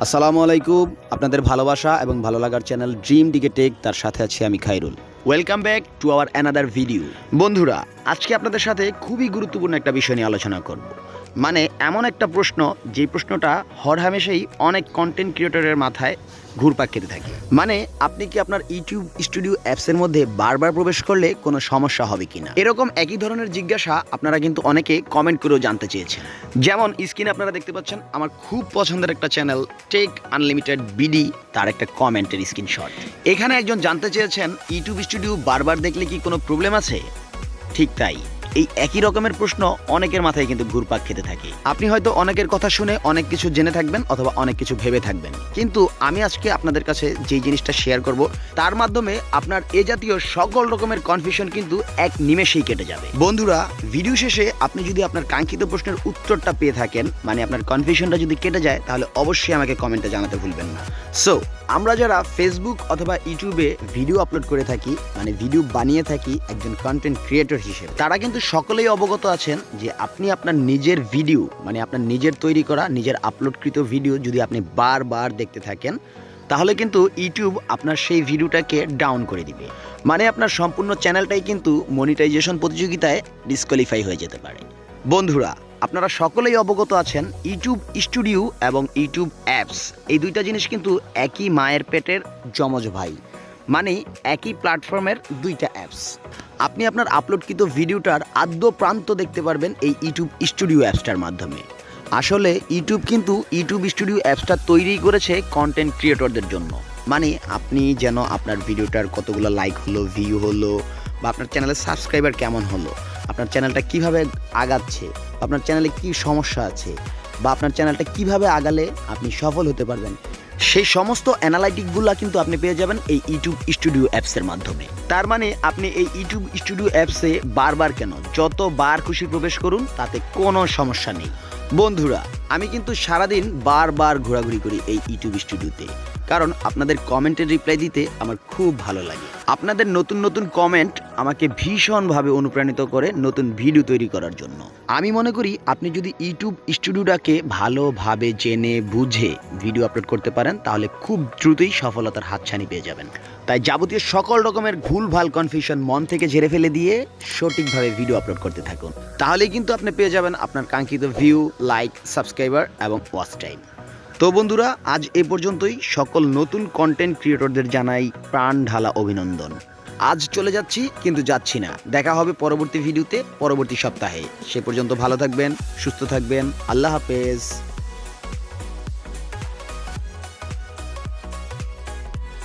আসসালামু আলাইকুম। আপনাদের ভালোবাসা এবং ভালো লাগার চ্যানেল ড্রিম ডিকে টেক, তার সাথে আছি আমি Khairul. Welcome back to our another video. বন্ধুরা, আজকে আপনাদের সাথে খুবই গুরুত্বপূর্ণ একটা বিষয় নিয়ে আলোচনা করব। মানে এমন একটা প্রশ্ন, যে প্রশ্নটা হরহামেশাই অনেক কন্টেন্ট ক্রিয়েটরের মাথায় ঘুরপাক খেতে থাকে। মানে আপনি কি আপনার ইউটিউব স্টুডিও অ্যাপসের মধ্যে বারবার প্রবেশ করলে কোনো সমস্যা হবে কিনা, এরকম একই ধরনের জিজ্ঞাসা আপনারা কিন্তু অনেকে কমেন্ট করেও জানতে চেয়েছেন। যেমন স্ক্রিনে আপনারা দেখতে পাচ্ছেন আমার খুব পছন্দের একটা চ্যানেল টেক আনলিমিটেড বিডি, তার একটা কমেন্টের স্ক্রিনশট। এখানে একজন জানতে চেয়েছেন ইউটিউব স্টুডিও বারবার দেখলে কি কোনো প্রবলেম আছে। ঠিক তাই, এই একই রকমের প্রশ্ন অনেকের মাথায় কিন্তু ঘুরপাক খেতে থাকে। আপনি হয়তো অনেকের কথা শুনে অনেক কিছু জেনে থাকবেন অথবা অনেক কিছু ভেবে থাকবেন, কিন্তু আমি আজকে আপনাদের কাছে যেই জিনিসটা শেয়ার করব তার মাধ্যমে আপনার এ জাতীয় সকল রকমের কনফিউশন কিন্তু এক নিমেষেই কেটে যাবে। বন্ধুরা, ভিডিও শেষে আপনি যদি আপনার কাঙ্ক্ষিত প্রশ্নের উত্তরটা পেয়ে থাকেন, মানে আপনার কনফিউশনটা যদি কেটে যায়, তাহলে অবশ্যই আমাকে কমেন্টে জানাতে ভুলবেন না। সো আমরা যারা ফেসবুক অথবা ইউটিউবে ভিডিও আপলোড করে থাকি, মানে ভিডিও বানিয়ে থাকি একজন কন্টেন্ট ক্রিয়েটর হিসেবে, তারা কিন্তু সকলেই অবগত আছেন যে আপনি আপনার নিজের ভিডিও, মানে আপনার নিজের তৈরি করা নিজের আপলোডকৃত ভিডিও যদি আপনি বারবার দেখতে থাকেন, তাহলে কিন্তু ইউটিউব আপনার সেই ভিডিওটাকে ডাউন করে দিবে। মানে আপনার সম্পূর্ণ চ্যানেলটাই কিন্তু মনিটাইজেশন প্রতিযোগিতায় ডিসকোয়ালিফাই হয়ে যেতে পারে। বন্ধুরা, আপনারা সকলেই অবগত আছেন ইউটিউব স্টুডিও এবং ইউটিউব অ্যাপস, এই দুইটা জিনিস কিন্তু একই মায়ের পেটের যমজ ভাই, মানে একই প্ল্যাটফর্মের দুইটা অ্যাপস। আপনি আপনার আপলোডকৃত ভিডিওটার আদ্য প্রান্ত দেখতে পারবেন এই ইউটিউব স্টুডিও অ্যাপসটার মাধ্যমে। আসলে ইউটিউব কিন্তু ইউটিউব স্টুডিও অ্যাপসটা তৈরি করেছে কন্টেন্ট ক্রিয়েটরদের জন্য। মানে আপনি যেন আপনার ভিডিওটার কতগুলো লাইক হলো, ভিউ হলো, বা আপনার চ্যানেলের সাবস্ক্রাইবার কেমন হলো, আপনার চ্যানেলটা কিভাবে আগাচ্ছে, আপনার চ্যানেলে কি সমস্যা আছে, বা আপনার চ্যানেলটা কিভাবে আগালে আপনি সফল হতে পারবেন, সেই সমস্ত অ্যানালাইটিকগুলো কিন্তু আপনি পেয়ে যাবেন এই ইউটিউব স্টুডিও অ্যাপসের মাধ্যমে। তার মানে আপনি এই ইউটিউব স্টুডিও অ্যাপসে বারবার কেন, যতবার খুশি প্রবেশ করুন, তাতে কোনো সমস্যা নেই। বন্ধুরা, আমি কিন্তু সারাদিন বারবার ঘোরাঘুরি করি এই ইউটিউব স্টুডিওতে, কারণ আপনাদের কমেন্টের রিপ্লাই দিতে আমার খুব ভালো লাগে। আপনাদের নতুন নতুন কমেন্ট আমাকে ভীষণভাবে অনুপ্রাণিত করে নতুন ভিডিও তৈরি করার জন্য। আমি মনে করি আপনি যদি ইউটিউব স্টুডিওটাকে ভালোভাবে জেনে বুঝে ভিডিও আপলোড করতে পারেন, তাহলে খুব দ্রুতই সফলতার হাতছানি পেয়ে যাবেন। তাই যাবতীয় সকল রকমের ভুলভাল কনফিউশন মন থেকে ঝেড়ে ফেলে দিয়ে সঠিকভাবে ভিডিও আপলোড করতে থাকুন, তাহলেই কিন্তু আপনি পেয়ে যাবেন আপনার কাঙ্ক্ষিত ভিউ, লাইক, সাবস্ক্রাইবার এবং ওয়াচ টাইম। তো বন্ধুরা, আজ এ পর্যন্তই। সকল নতুন কন্টেন্ট ক্রিয়েটরদের জানাই প্রাণ ঢালা অভিনন্দন। আজ চলে যাচ্ছি, কিন্তু যাচ্ছি না। দেখা হবে পরবর্তী ভিডিওতে পরবর্তী সপ্তাহে। সে পর্যন্ত ভালো থাকবেন, সুস্থ থাকবেন। আল্লাহ হাফেজ।